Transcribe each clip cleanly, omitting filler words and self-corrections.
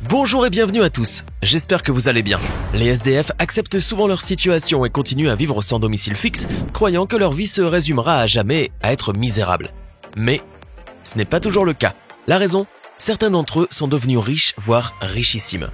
Bonjour et bienvenue à tous, j'espère que vous allez bien. Les SDF acceptent souvent leur situation et continuent à vivre sans domicile fixe, croyant que leur vie se résumera à jamais à être misérable. Mais ce n'est pas toujours le cas. La raison, certains d'entre eux sont devenus riches, voire richissimes.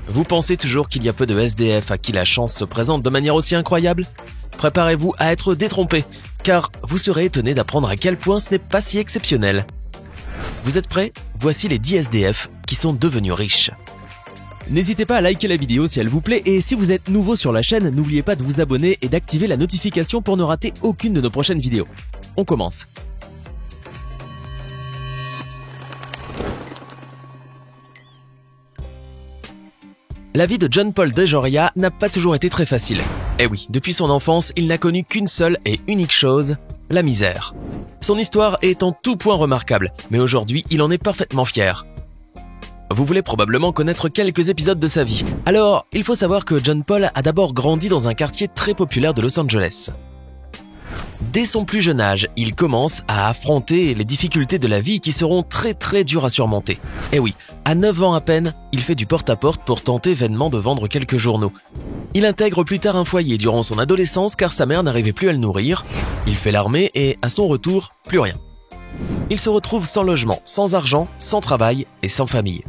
Vous pensez toujours qu'il y a peu de SDF à qui la chance se présente de manière aussi incroyable ? Préparez-vous à être détrompé, car vous serez étonné d'apprendre à quel point ce n'est pas si exceptionnel. Vous êtes prêts ? Voici les 10 SDF qui sont devenus riches. N'hésitez pas à liker la vidéo si elle vous plaît et si vous êtes nouveau sur la chaîne, n'oubliez pas de vous abonner et d'activer la notification pour ne rater aucune de nos prochaines vidéos. On commence. La vie de John Paul DeJoria n'a pas toujours été très facile. Eh oui, depuis son enfance, il n'a connu qu'une seule et unique chose, la misère. Son histoire est en tout point remarquable, mais aujourd'hui, il en est parfaitement fier. Vous voulez probablement connaître quelques épisodes de sa vie. Alors, il faut savoir que John Paul a d'abord grandi dans un quartier très populaire de Los Angeles. Dès son plus jeune âge, il commence à affronter les difficultés de la vie qui seront très dures à surmonter. Et oui, à 9 ans à peine, il fait du porte-à-porte pour tenter vainement de vendre quelques journaux. Il intègre plus tard un foyer durant son adolescence car sa mère n'arrivait plus à le nourrir. Il fait l'armée et, à son retour, plus rien. Il se retrouve sans logement, sans argent, sans travail et sans famille.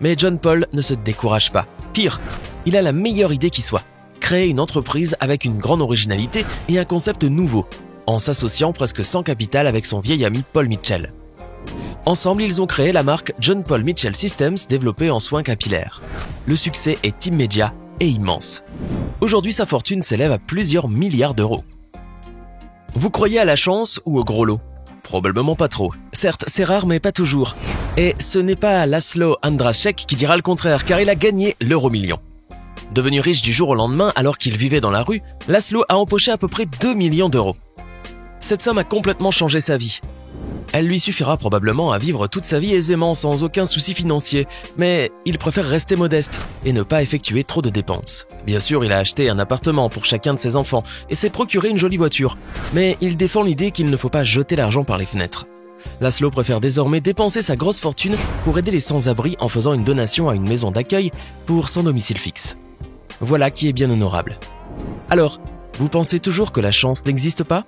Mais John Paul ne se décourage pas. Pire, il a la meilleure idée qui soit. Créer une entreprise avec une grande originalité et un concept nouveau, en s'associant presque sans capital avec son vieil ami Paul Mitchell. Ensemble, ils ont créé la marque John Paul Mitchell Systems développée en soins capillaires. Le succès est immédiat et immense. Aujourd'hui, sa fortune s'élève à plusieurs milliards d'euros. Vous croyez à la chance ou au gros lot ? Probablement pas trop. Certes, c'est rare mais pas toujours. Et ce n'est pas Laszlo Andrašek qui dira le contraire car il a gagné l'euro-million. Devenu riche du jour au lendemain alors qu'il vivait dans la rue, Laszlo a empoché à peu près 2 millions d'euros. Cette somme a complètement changé sa vie. Elle lui suffira probablement à vivre toute sa vie aisément sans aucun souci financier, mais il préfère rester modeste et ne pas effectuer trop de dépenses. Bien sûr, il a acheté un appartement pour chacun de ses enfants et s'est procuré une jolie voiture, mais il défend l'idée qu'il ne faut pas jeter l'argent par les fenêtres. Laszlo préfère désormais dépenser sa grosse fortune pour aider les sans-abri en faisant une donation à une maison d'accueil pour son domicile fixe. Voilà qui est bien honorable. Alors, vous pensez toujours que la chance n'existe pas ?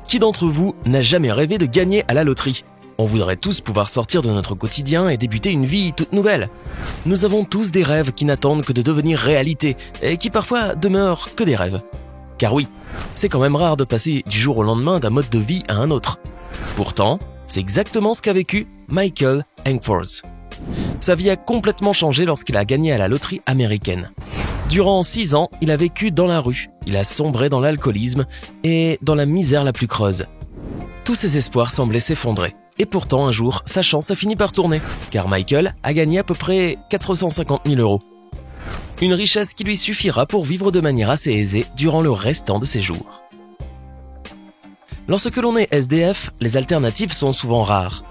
Qui d'entre vous n'a jamais rêvé de gagner à la loterie ? On voudrait tous pouvoir sortir de notre quotidien et débuter une vie toute nouvelle. Nous avons tous des rêves qui n'attendent que de devenir réalité et qui parfois demeurent que des rêves. Car oui, c'est quand même rare de passer du jour au lendemain d'un mode de vie à un autre. Pourtant, c'est exactement ce qu'a vécu Michael Enkfors. Sa vie a complètement changé lorsqu'il a gagné à la loterie américaine. Durant 6 ans, il a vécu dans la rue, il a sombré dans l'alcoolisme et dans la misère la plus creuse. Tous ses espoirs semblaient s'effondrer. Et pourtant, un jour, sa chance a fini par tourner, car Michael a gagné à peu près 450 000 euros. Une richesse qui lui suffira pour vivre de manière assez aisée durant le restant de ses jours. Lorsque l'on est SDF, les alternatives sont souvent rares.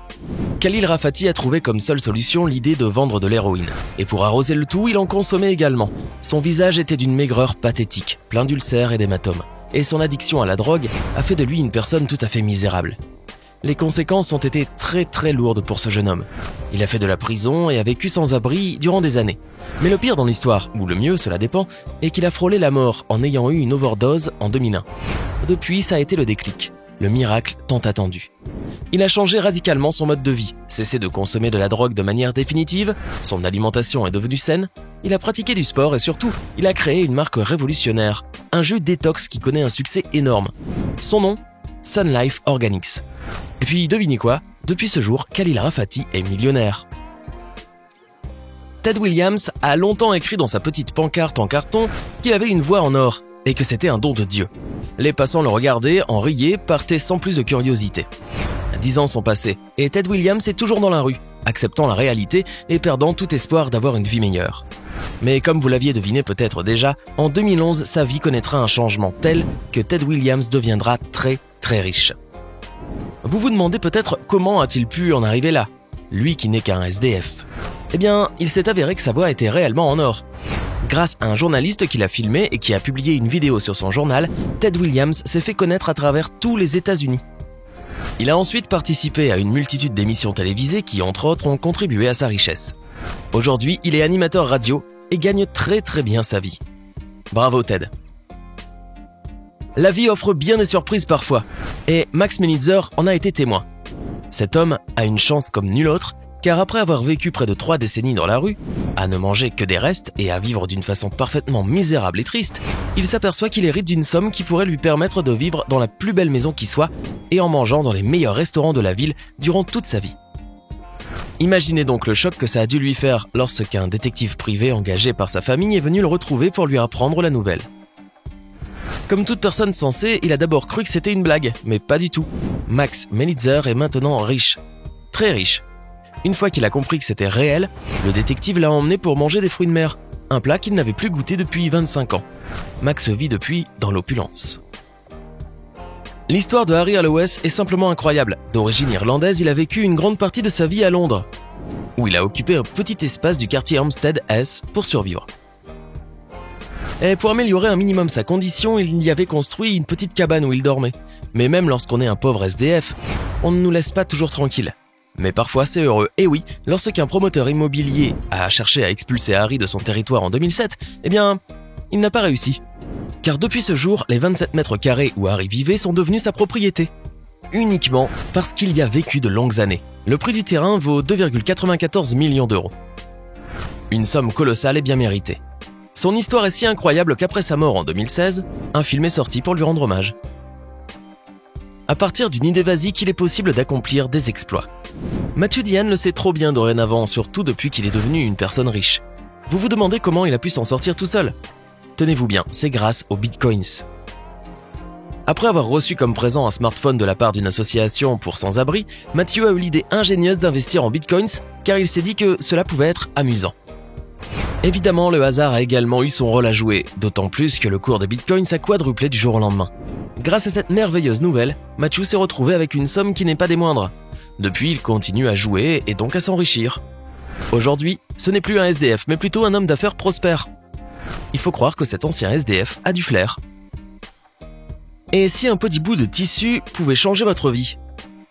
Khalil Rafati a trouvé comme seule solution l'idée de vendre de l'héroïne. Et pour arroser le tout, il en consommait également. Son visage était d'une maigreur pathétique, plein d'ulcères et d'hématomes. Et son addiction à la drogue a fait de lui une personne tout à fait misérable. Les conséquences ont été très lourdes pour ce jeune homme. Il a fait de la prison et a vécu sans abri durant des années. Mais le pire dans l'histoire, ou le mieux, cela dépend, est qu'il a frôlé la mort en ayant eu une overdose en 2001. Depuis, ça a été le déclic. Le miracle tant attendu. Il a changé radicalement son mode de vie, cessé de consommer de la drogue de manière définitive, son alimentation est devenue saine, il a pratiqué du sport et surtout, il a créé une marque révolutionnaire, un jus détox qui connaît un succès énorme. Son nom, Sun Life Organics. Et puis devinez quoi, depuis ce jour, Khalil Rafati est millionnaire. Ted Williams a longtemps écrit dans sa petite pancarte en carton qu'il avait une voix en or et que c'était un don de Dieu. Les passants le regardaient, en riaient, partaient sans plus de curiosité. 10 ans sont passés et Ted Williams est toujours dans la rue, acceptant la réalité et perdant tout espoir d'avoir une vie meilleure. Mais comme vous l'aviez deviné peut-être déjà, en 2011, sa vie connaîtra un changement tel que Ted Williams deviendra très riche. Vous vous demandez peut-être comment a-t-il pu en arriver là, lui qui n'est qu'un SDF. Eh bien, il s'est avéré que sa voix était réellement en or. Grâce à un journaliste qui l'a filmé et qui a publié une vidéo sur son journal, Ted Williams s'est fait connaître à travers tous les États-Unis. Il a ensuite participé à une multitude d'émissions télévisées qui, entre autres, ont contribué à sa richesse. Aujourd'hui, il est animateur radio et gagne très bien sa vie. Bravo Ted. La vie offre bien des surprises parfois, et Max Melitzer en a été témoin. Cet homme a une chance comme nul autre, car après avoir vécu près de 3 décennies dans la rue, à ne manger que des restes et à vivre d'une façon parfaitement misérable et triste, il s'aperçoit qu'il hérite d'une somme qui pourrait lui permettre de vivre dans la plus belle maison qui soit et en mangeant dans les meilleurs restaurants de la ville durant toute sa vie. Imaginez donc le choc que ça a dû lui faire lorsqu'un détective privé engagé par sa famille est venu le retrouver pour lui apprendre la nouvelle. Comme toute personne sensée, il a d'abord cru que c'était une blague, mais pas du tout. Max Melitzer est maintenant riche. Très riche. Une fois qu'il a compris que c'était réel, le détective l'a emmené pour manger des fruits de mer, un plat qu'il n'avait plus goûté depuis 25 ans. Max vit depuis dans l'opulence. L'histoire de Harry Holloway est simplement incroyable. D'origine irlandaise, il a vécu une grande partie de sa vie à Londres, où il a occupé un petit espace du quartier Hampstead S pour survivre. Et pour améliorer un minimum sa condition, il y avait construit une petite cabane où il dormait. Mais même lorsqu'on est un pauvre SDF, on ne nous laisse pas toujours tranquilles. Mais parfois c'est heureux. Et oui, lorsqu'un promoteur immobilier a cherché à expulser Harry de son territoire en 2007, eh bien, il n'a pas réussi. Car depuis ce jour, les 27 mètres carrés où Harry vivait sont devenus sa propriété. Uniquement parce qu'il y a vécu de longues années. Le prix du terrain vaut 2,94 millions d'euros. Une somme colossale et bien méritée. Son histoire est si incroyable qu'après sa mort en 2016, un film est sorti pour lui rendre hommage. À partir d'une idée basique, il est possible d'accomplir des exploits. Matthew Diane le sait trop bien dorénavant, surtout depuis qu'il est devenu une personne riche. Vous vous demandez comment il a pu s'en sortir tout seul? Tenez-vous bien, c'est grâce aux bitcoins. Après avoir reçu comme présent un smartphone de la part d'une association pour sans-abri, Matthew a eu l'idée ingénieuse d'investir en bitcoins car il s'est dit que cela pouvait être amusant. Évidemment, le hasard a également eu son rôle à jouer, d'autant plus que le cours des bitcoins a quadruplé du jour au lendemain. Grâce à cette merveilleuse nouvelle, Matthew s'est retrouvé avec une somme qui n'est pas des moindres. Depuis, il continue à jouer et donc à s'enrichir. Aujourd'hui, ce n'est plus un SDF, mais plutôt un homme d'affaires prospère. Il faut croire que cet ancien SDF a du flair. Et si un petit bout de tissu pouvait changer votre vie?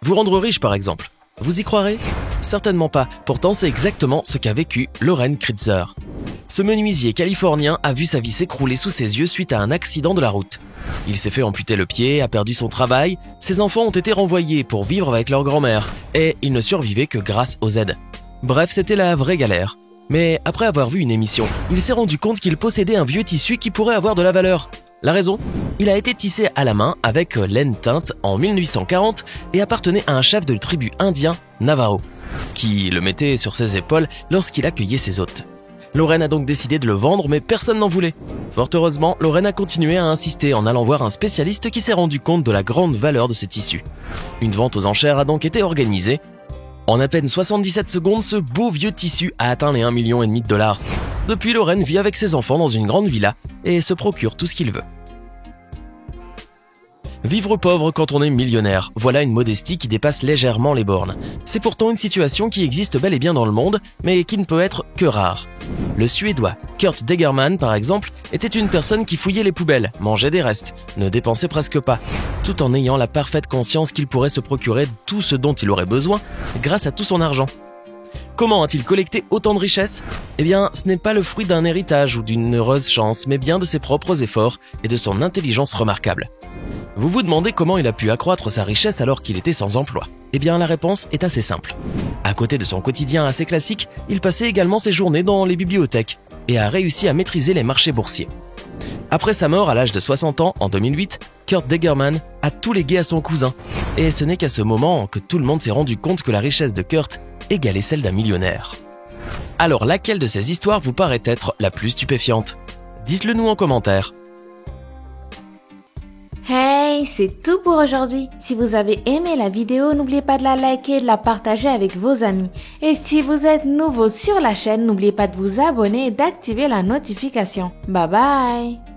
Vous rendre riche par exemple? Vous y croirez? Certainement pas, pourtant c'est exactement ce qu'a vécu Loren Kritzer. Ce menuisier californien a vu sa vie s'écrouler sous ses yeux suite à un accident de la route. Il s'est fait amputer le pied, a perdu son travail, ses enfants ont été renvoyés pour vivre avec leur grand-mère, et il ne survivait que grâce aux aides. Bref, c'était la vraie galère. Mais après avoir vu une émission, il s'est rendu compte qu'il possédait un vieux tissu qui pourrait avoir de la valeur. La raison? Il a été tissé à la main avec laine teinte en 1840 et appartenait à un chef de tribu indien, Navajo, qui le mettait sur ses épaules lorsqu'il accueillait ses hôtes. Loren a donc décidé de le vendre, mais personne n'en voulait. Fort heureusement, Loren a continué à insister en allant voir un spécialiste qui s'est rendu compte de la grande valeur de ces tissus. Une vente aux enchères a donc été organisée. En à peine 77 secondes, ce beau vieux tissu a atteint les 1,5 million de dollars. Depuis, Loren vit avec ses enfants dans une grande villa et se procure tout ce qu'il veut. Vivre pauvre quand on est millionnaire, voilà une modestie qui dépasse légèrement les bornes. C'est pourtant une situation qui existe bel et bien dans le monde, mais qui ne peut être que rare. Le Suédois Kurt Degerman, par exemple, était une personne qui fouillait les poubelles, mangeait des restes, ne dépensait presque pas, tout en ayant la parfaite conscience qu'il pourrait se procurer tout ce dont il aurait besoin grâce à tout son argent. Comment a-t-il collecté autant de richesses? Eh bien, ce n'est pas le fruit d'un héritage ou d'une heureuse chance, mais bien de ses propres efforts et de son intelligence remarquable. Vous vous demandez comment il a pu accroître sa richesse alors qu'il était sans emploi? Eh bien, la réponse est assez simple. À côté de son quotidien assez classique, il passait également ses journées dans les bibliothèques et a réussi à maîtriser les marchés boursiers. Après sa mort à l'âge de 60 ans, en 2008, Kurt Degerman a tout légué à son cousin. Et ce n'est qu'à ce moment que tout le monde s'est rendu compte que la richesse de Kurt égalait celle d'un millionnaire. Alors, laquelle de ces histoires vous paraît être la plus stupéfiante? Dites-le nous en commentaire. Hey, c'est tout pour aujourd'hui. Si vous avez aimé la vidéo, n'oubliez pas de la liker et de la partager avec vos amis. Et si vous êtes nouveau sur la chaîne, n'oubliez pas de vous abonner et d'activer la notification. Bye bye!